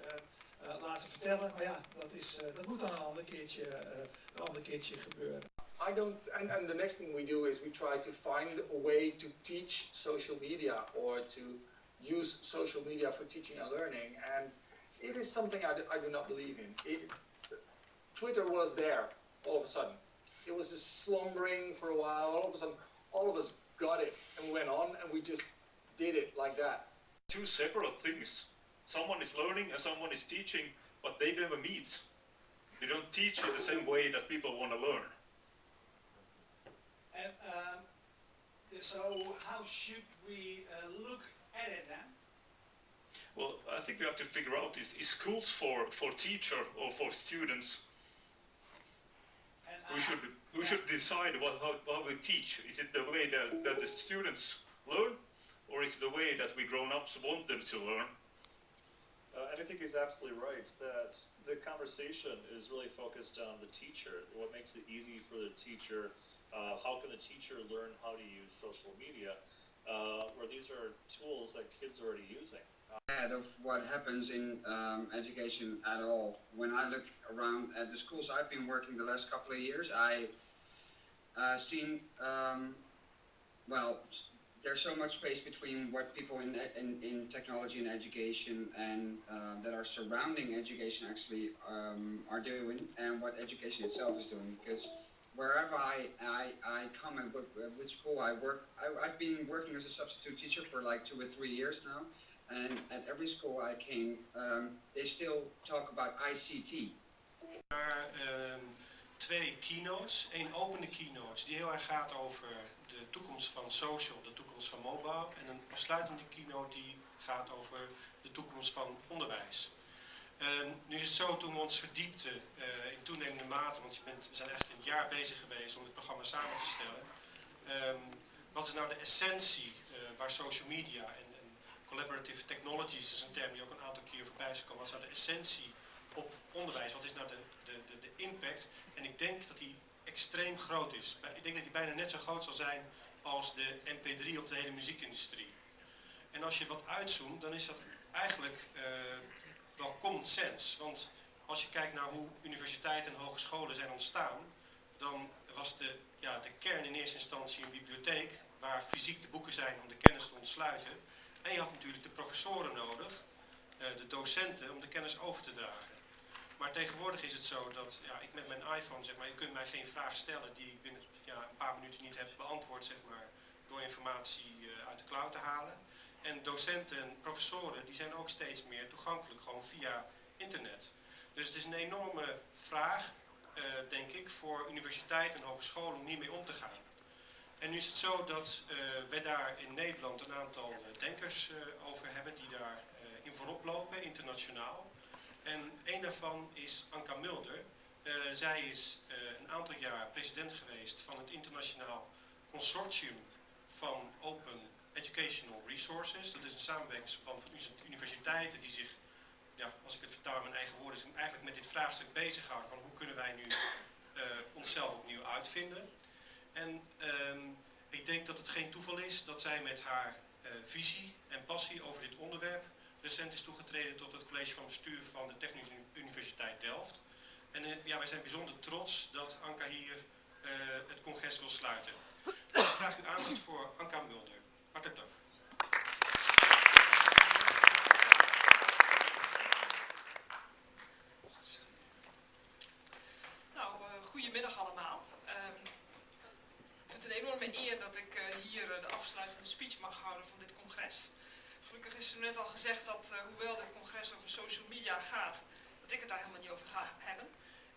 laten vertellen, maar ja, dat moet dan een ander keertje gebeuren. And the next thing we do is we try to find a way to teach social media or to use social media for teaching and learning, and it is something I do not believe in. Twitter was there all of a sudden. It was just slumbering for a while. All of a sudden, all of us got it and went on, and we just did it like that. Two separate things. Someone is learning and someone is teaching, but they never meet. They don't teach in the same way that people want to learn. And so how should we look at it then? Well, I think we have to figure out is schools for teacher or for students? Who should decide how we teach? Is it the way that the students learn, or is it the way that we grown-ups want them to learn? And I think he's absolutely right that the conversation is really focused on the teacher. What makes it easy for the teacher? How can the teacher learn how to use social media? Where these are tools that kids are already using. Of what happens in education at all. When I look around at the schools I've been working the last couple of years, I seen well, there's so much space between what people in technology and education and that are surrounding education actually are doing, and what education itself is doing. Because wherever I come and which school I work, I've been working as a substitute teacher for like 2 or 3 years now. And at every school I came, they still talk about ICT. Naar 2 keynotes. 1 opende keynote die heel erg gaat over de toekomst van social, de toekomst van mobile. En een sluitende keynote die gaat over de toekomst van onderwijs. Nu is het zo, toen we ons verdiepten in toenemende mate, want we zijn echt een jaar bezig geweest om het programma samen te stellen. Wat is nou de essentie waar social media en collaborative technologies is een term die ook een aantal keer voorbij is gekomen. Wat is nou de essentie op onderwijs? Wat is nou de impact? En ik denk dat die extreem groot is. Ik denk dat die bijna net zo groot zal zijn als de MP3 op de hele muziekindustrie. En als je wat uitzoomt, dan is dat eigenlijk wel common sense. Want als je kijkt naar hoe universiteiten en hogescholen zijn ontstaan, dan was de kern in eerste instantie een bibliotheek waar fysiek de boeken zijn om de kennis te ontsluiten. En je had natuurlijk de professoren nodig, de docenten, om de kennis over te dragen. Maar tegenwoordig is het zo dat ik met mijn iPhone, zeg maar, je kunt mij geen vraag stellen die ik binnen een paar minuten niet heb beantwoord, zeg maar, door informatie uit de cloud te halen. En docenten en professoren die zijn ook steeds meer toegankelijk, gewoon via internet. Dus het is een enorme vraag, denk ik, voor universiteiten en hogescholen om hiermee om te gaan. En nu is het zo dat wij daar in Nederland een aantal denkers over hebben die daar in voorop lopen, internationaal. En een daarvan is Anka Mulder. Zij is een aantal jaar president geweest van het internationaal consortium van Open Educational Resources. Dat is een samenwerkingsverband van universiteiten die zich, als ik het vertaal in mijn eigen woorden, eigenlijk met dit vraagstuk bezighouden van hoe kunnen wij nu onszelf opnieuw uitvinden. En ik denk dat het geen toeval is dat zij met haar visie en passie over dit onderwerp. Recent is toegetreden tot het college van bestuur van de Technische Universiteit Delft. En ja, wij zijn bijzonder trots dat Anka hier het congres wil sluiten. Ik vraag u aandacht voor Anka Mulder. Hartelijk dank. Goedemiddag allemaal. Ik vind het een enorme eer dat ik hier de afsluitende speech mag houden van dit congres. Gelukkig is er net al gezegd dat hoewel dit congres over social media gaat, dat ik het daar helemaal niet over ga hebben.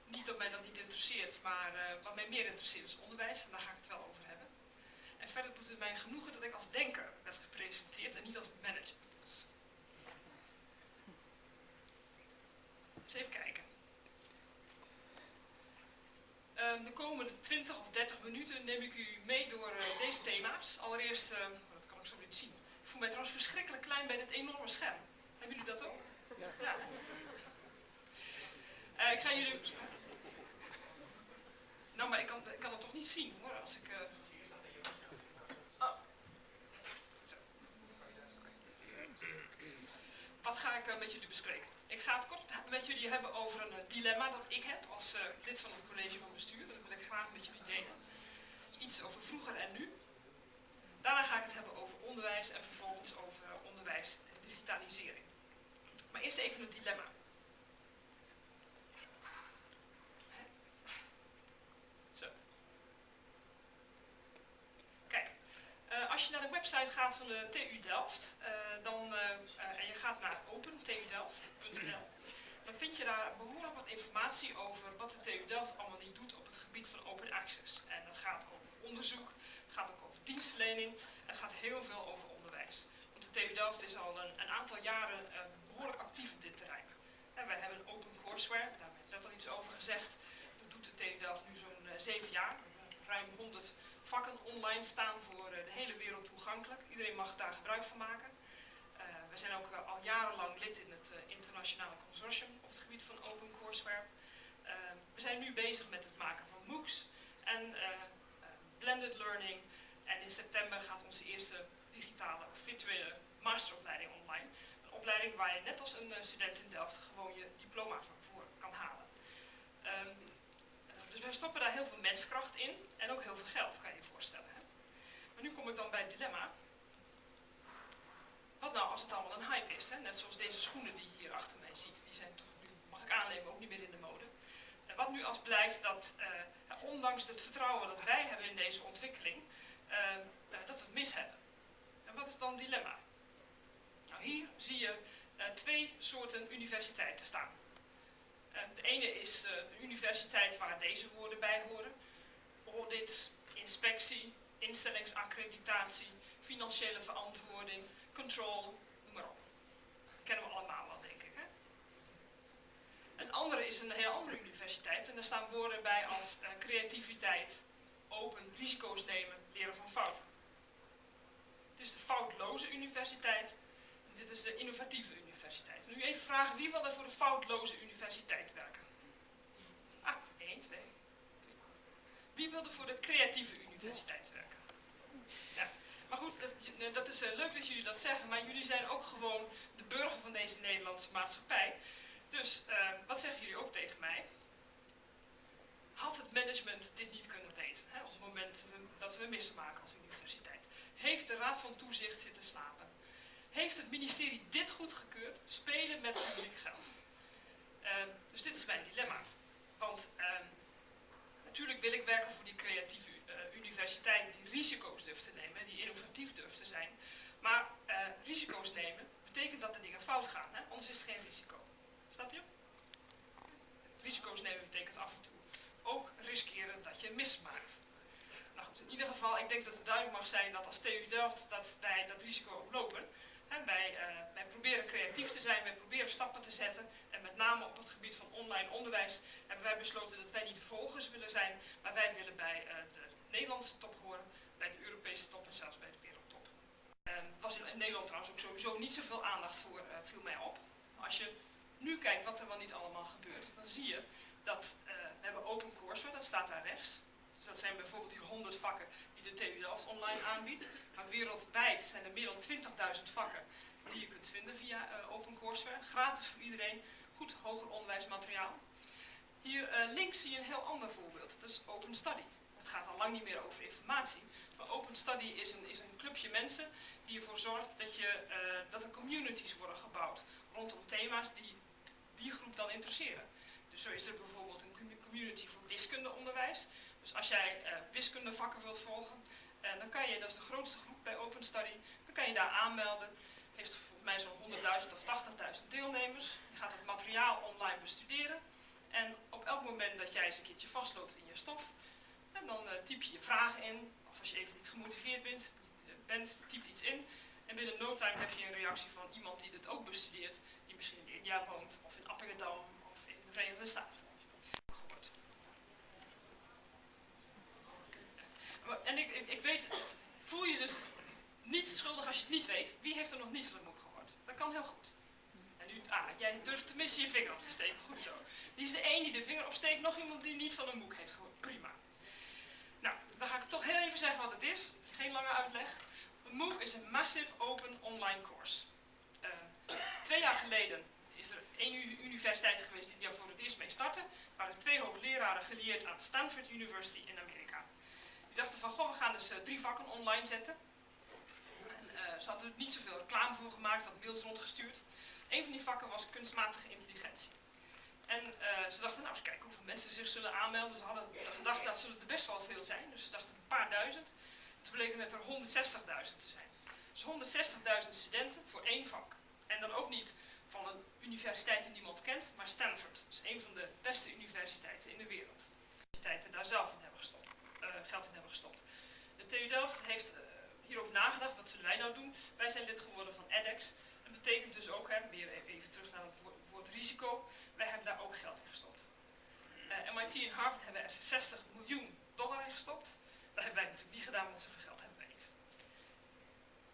Niet dat mij dat niet interesseert, maar wat mij meer interesseert is onderwijs en daar ga ik het wel over hebben. En verder doet het mij genoegen dat ik als denker werd gepresenteerd en niet als manager. Eens even kijken. De komende 20 of 30 minuten neem ik u mee door deze thema's. Allereerst, dat kan ik zo niet zien. Ik voel mij trouwens verschrikkelijk klein bij dit enorme scherm. Hebben jullie dat ook? Ja. Ik ga jullie... Nou, maar ik kan het toch niet zien hoor, als ik... Oh. Zo. Wat ga ik met jullie bespreken? Ik ga het kort met jullie hebben over een dilemma dat ik heb als lid van het college van bestuur. Dat wil ik graag met jullie delen. Iets over vroeger en nu. Daarna ga ik het hebben over onderwijs en vervolgens over onderwijs en digitalisering. Maar eerst even het dilemma. Zo. Kijk, als je naar de website gaat van de TU Delft en je gaat naar open.tudelft.nl, dan vind je daar behoorlijk wat informatie over wat de TU Delft allemaal niet doet op het gebied van open access. En dat gaat over onderzoek, het gaat ook over dienstverlening, het gaat heel veel over onderwijs. Want de TU Delft is al een aantal jaren behoorlijk actief op dit terrein. En wij hebben OpenCourseware, daar werd net al iets over gezegd. Dat doet de TU Delft nu zo'n 7 jaar. Ruim 100 vakken online staan voor de hele wereld toegankelijk. Iedereen mag daar gebruik van maken. We zijn ook al jarenlang lid in het internationale consortium op het gebied van OpenCourseware. We zijn nu bezig met het maken van MOOCs en blended learning. En in september gaat onze eerste digitale of virtuele masteropleiding online. Een opleiding waar je net als een student in Delft gewoon je diploma voor kan halen. Dus wij stoppen daar heel veel menskracht in en ook heel veel geld, kan je je voorstellen. Hè? Maar nu kom ik dan bij het dilemma. Wat nou als het allemaal een hype is? Hè? Net zoals deze schoenen die je hier achter mij ziet. Die zijn toch nu, mag ik aannemen, ook niet meer in de mode. Wat nu als blijkt dat, ondanks het vertrouwen dat wij hebben in deze ontwikkeling, dat we het mis hebben. En wat is dan het dilemma? Nou, hier zie je 2 soorten universiteiten staan. De ene is een universiteit waar deze woorden bij horen. Audit, inspectie, instellingsaccreditatie, financiële verantwoording, control, noem maar op. Dat kennen we allemaal wel, denk ik. Hè? Een andere is een heel andere universiteit en daar staan woorden bij als creativiteit, open, risico's nemen, leren van fouten. Dit is de foutloze universiteit en dit is de innovatieve universiteit. Nu even vragen, wie wil er voor de foutloze universiteit werken? 1, 2, 3. Wie wil er voor de creatieve universiteit werken? Ja. Maar goed, dat is leuk dat jullie dat zeggen, maar jullie zijn ook gewoon de burger van deze Nederlandse maatschappij. Dus wat zeggen jullie ook tegen mij? Had het management dit niet kunnen weten, hè, op het moment dat we missen maken als universiteit? Heeft de Raad van Toezicht zitten slapen? Heeft het ministerie dit goedgekeurd? Spelen met publiek geld. Dus dit is mijn dilemma. Want natuurlijk wil ik werken voor die creatieve universiteit die risico's durft te nemen, die innovatief durft te zijn. Maar risico's nemen betekent dat de dingen fout gaan, hè? Anders is het geen risico. Snap je? Risico's nemen betekent af en toe ook riskeren dat je mis maakt. Nou goed, in ieder geval, ik denk dat het duidelijk mag zijn dat als TU Delft dat wij dat risico lopen. Hè, wij proberen creatief te zijn, wij proberen stappen te zetten. En met name op het gebied van online onderwijs hebben wij besloten dat wij niet de volgers willen zijn, maar wij willen bij de Nederlandse top horen, bij de Europese top en zelfs bij de wereldtop. Was in Nederland trouwens ook sowieso niet zoveel aandacht voor, viel mij op. Maar als je nu kijkt wat er wel niet allemaal gebeurt, dan zie je dat we hebben OpenCourseware, dat staat daar rechts. Dus dat zijn bijvoorbeeld die 100 vakken die de TU Delft online aanbiedt. Maar wereldwijd zijn er meer dan 20.000 vakken die je kunt vinden via OpenCourseWare. Gratis voor iedereen, goed hoger onderwijsmateriaal. Hier links zie je een heel ander voorbeeld, dat is Open Study. Het gaat al lang niet meer over informatie, maar Open Study is een clubje mensen die ervoor zorgt dat er communities worden gebouwd rondom thema's die groep dan interesseren. Dus zo is er bijvoorbeeld een community voor wiskundeonderwijs. Dus als jij wiskundevakken wilt volgen, dan kan je, dat is de grootste groep bij Open Study, dan kan je daar aanmelden. Heeft volgens mij zo'n 100.000 of 80.000 deelnemers. Je gaat het materiaal online bestuderen. En op elk moment dat jij eens een keertje vastloopt in je stof, en dan typ je je vragen in. Of als je even niet gemotiveerd bent, typt iets in. En binnen no time heb je een reactie van iemand die dit ook bestudeert. Die misschien in India woont, of in Amsterdam, of in de Verenigde Staten. En ik weet, voel je dus niet schuldig als je het niet weet. Wie heeft er nog niet van de MOOC gehoord? Dat kan heel goed. En nu, jij durft tenminste je vinger op te steken. Goed zo. Die is de één die de vinger opsteekt, nog iemand die niet van een MOOC heeft gehoord. Prima. Nou, dan ga ik toch heel even zeggen wat het is. Geen lange uitleg. Een MOOC is een Massive Open Online Course. 2 jaar geleden is er 1 universiteit geweest die daar voor het eerst mee startte. Er waren 2 hoogleraren gelieerd aan Stanford University in Amerika. Die dachten van, goh, we gaan dus 3 vakken online zetten. En, ze hadden er niet zoveel reclame voor gemaakt, wat mails rondgestuurd. Een van die vakken was kunstmatige intelligentie. En ze dachten, nou eens kijken hoeveel mensen zich zullen aanmelden. Ze hadden gedacht, dat zullen er best wel veel zijn. Dus ze dachten een paar duizend. Toen bleken het er 160.000 te zijn. Dus 160.000 studenten voor 1 vak. En dan ook niet van een universiteit die niemand kent, maar Stanford. Dat is een van de beste universiteiten in de wereld. Universiteiten daar zelf in hebben gestopt, geld in hebben gestopt. De TU Delft heeft hierover nagedacht, wat zullen wij nou doen? Wij zijn lid geworden van edX. Dat betekent dus ook, weer even terug naar het woord risico, wij hebben daar ook geld in gestopt. MIT en Harvard hebben er $60 miljoen in gestopt. Dat hebben wij natuurlijk niet gedaan, want zoveel geld hebben wij niet.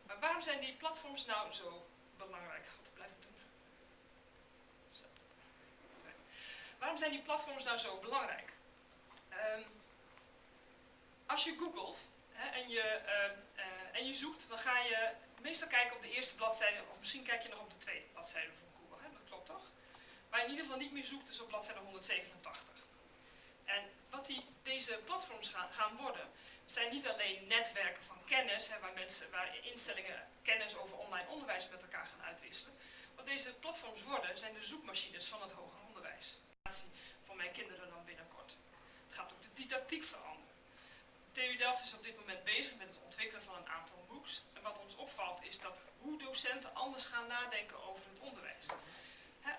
Maar waarom zijn die platforms nou zo belangrijk? God, blijf het doen. Zo. Okay. Waarom zijn die platforms nou zo belangrijk? Als je googelt en je zoekt, dan ga je meestal kijken op de eerste bladzijde, of misschien kijk je nog op de tweede bladzijde van Google. Dat klopt toch? Waar je in ieder geval niet meer zoekt is op bladzijde 187. En wat deze platforms gaan worden, zijn niet alleen netwerken van kennis, waar instellingen kennis over online onderwijs met elkaar gaan uitwisselen. Wat deze platforms worden, zijn de zoekmachines van het hoger onderwijs. Van mijn kinderen dan binnenkort. Het gaat ook de didactiek veranderen. De TU Delft is op dit moment bezig met het ontwikkelen van een aantal MOOCs. En wat ons opvalt is dat hoe docenten anders gaan nadenken over het onderwijs.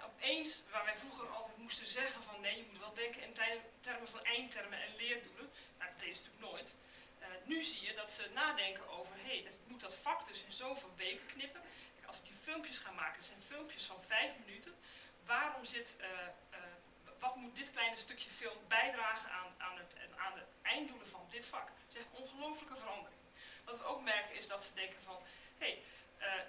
Opeens, waar wij vroeger altijd moesten zeggen van nee, je moet wel denken in termen van eindtermen en leerdoelen. Nou, dat deden ze natuurlijk nooit. Nu zie je dat ze nadenken over, moet dat vak dus in zoveel weken knippen. Kijk, als ik die filmpjes ga maken, dat zijn filmpjes van 5 minuten. Wat moet dit kleine stukje film bijdragen aan de einddoelen van dit vak? Dat is echt een ongelooflijke verandering. Wat we ook merken is dat ze denken van,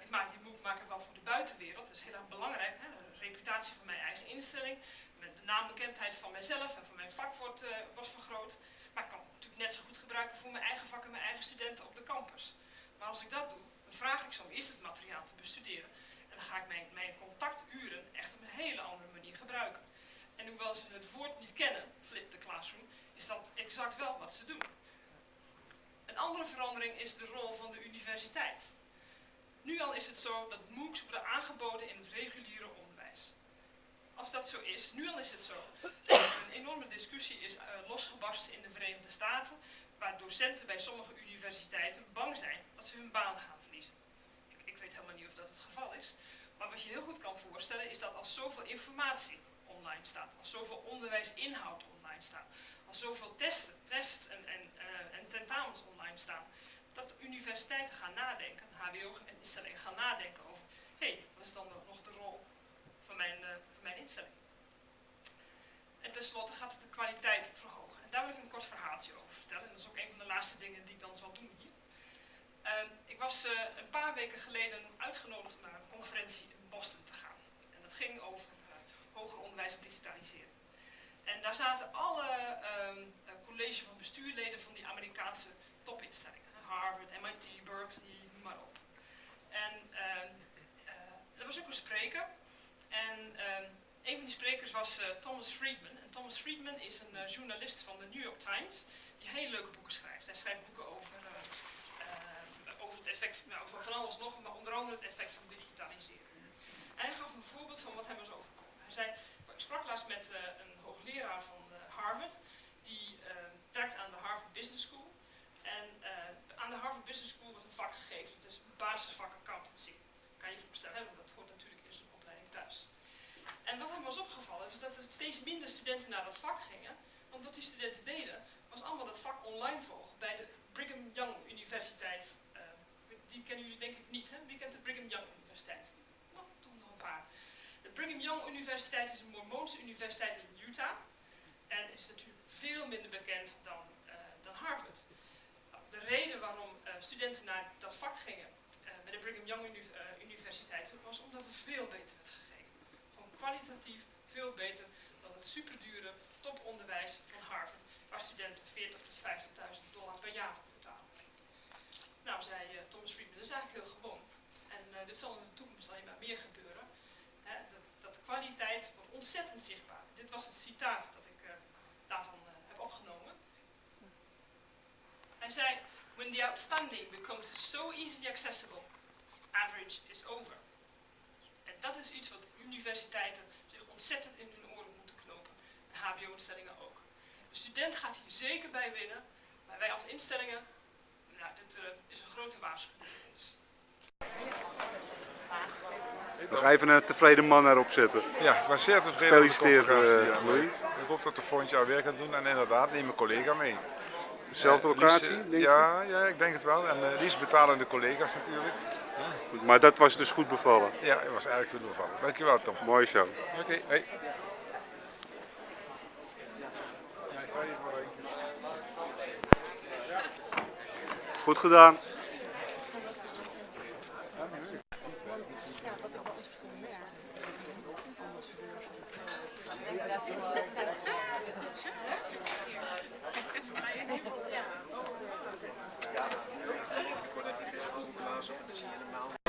ik maak die MOOC wel voor de buitenwereld. Dat is heel erg belangrijk. De reputatie van mijn eigen instelling, met de naambekendheid van mijzelf en van mijn vak wordt vergroot. Maar ik kan het natuurlijk net zo goed gebruiken voor mijn eigen vak en mijn eigen studenten op de campus. Maar als ik dat doe, dan vraag ik zo eerst het materiaal te bestuderen. En dan ga ik mijn contacturen echt op een hele andere manier gebruiken. En hoewel ze het woord niet kennen, flip the classroom, is dat exact wel wat ze doen. Een andere verandering is de rol van de universiteit. Nu al is het zo dat MOOCs worden aangeboden in het reguliere onderwijs. Als dat zo is, nu al is het zo, dat er een enorme discussie is losgebarsten in de Verenigde Staten, waar docenten bij sommige universiteiten bang zijn dat ze hun baan gaan verliezen. Ik weet helemaal niet of dat het geval is, maar wat je heel goed kan voorstellen is dat als zoveel informatie online staat, als zoveel onderwijsinhoud online staat, als zoveel tests en tentamens online staan, dat universiteiten gaan nadenken, HBO en instellingen gaan nadenken over, wat is dan nog de rol van mijn instelling? En tenslotte gaat het de kwaliteit verhogen. En daar wil ik een kort verhaaltje over vertellen. En dat is ook een van de laatste dingen die ik dan zal doen hier. Ik was een paar weken geleden uitgenodigd om naar een conferentie in Boston te gaan. En dat ging over hoger onderwijs en digitaliseren. En daar zaten alle college van bestuurleden van die Amerikaanse top instellingen. Harvard, MIT, Berkeley, noem maar op. En er was ook een spreker. En een van die sprekers was Thomas Friedman. En Thomas Friedman is een journalist van de New York Times die hele leuke boeken schrijft. Hij schrijft boeken over het effect, over van alles nog, maar onder andere het effect van digitalisering. En hij gaf een voorbeeld van wat hem was overkomen. Hij zei, ik sprak laatst met een hoogleraar van Harvard, die werkt aan de Harvard Business School. En aan de Harvard Business School wordt een vak gegeven, het is een basisvak accountancy. Kan je je voorstellen, want dat hoort natuurlijk in zijn opleiding thuis. En wat hem was opgevallen, was dat er steeds minder studenten naar dat vak gingen. Want wat die studenten deden, was allemaal dat vak online volgen bij de Brigham Young Universiteit. Die kennen jullie denk ik niet, hè? Wie kent de Brigham Young Universiteit? Nou, toch nog een paar. De Brigham Young Universiteit is een Mormoonse universiteit in Utah. En is natuurlijk veel minder bekend dan Harvard. De reden waarom studenten naar dat vak gingen bij de Brigham Young Universiteit was omdat het veel beter werd gegeven. Gewoon kwalitatief veel beter dan het superdure toponderwijs van Harvard, waar studenten $40.000 tot $50.000 per jaar voor betalen. Nou, zei Thomas Friedman, dat is eigenlijk heel gewoon. En dit zal in de toekomst alleen maar meer gebeuren. Hè, dat kwaliteit wordt ontzettend zichtbaar. Dit was het citaat dat ik daarvan heb opgenomen. Hij zei, when the outstanding becomes so easily accessible, average is over. En dat is iets wat universiteiten zich ontzettend in hun oren moeten knopen. En hbo-instellingen ook. De student gaat hier zeker bij winnen, maar wij als instellingen, nou, dit is een grote waarschuwing voor ons. Nog even een tevreden man erop zetten. Ja, ik ben zeer tevreden met de conferentie. Louis. Ik hoop dat de volgend jaar weer gaat doen en inderdaad neem mijn collega mee. Dezelfde locatie? Denk ja, ik denk het wel. En liefst betalen de collega's natuurlijk. Goed, maar dat was dus goed bevallen? Ja, het was eigenlijk goed bevallen. Dankjewel Tom. Mooi zo. Oké, hey. Goed gedaan. Ja.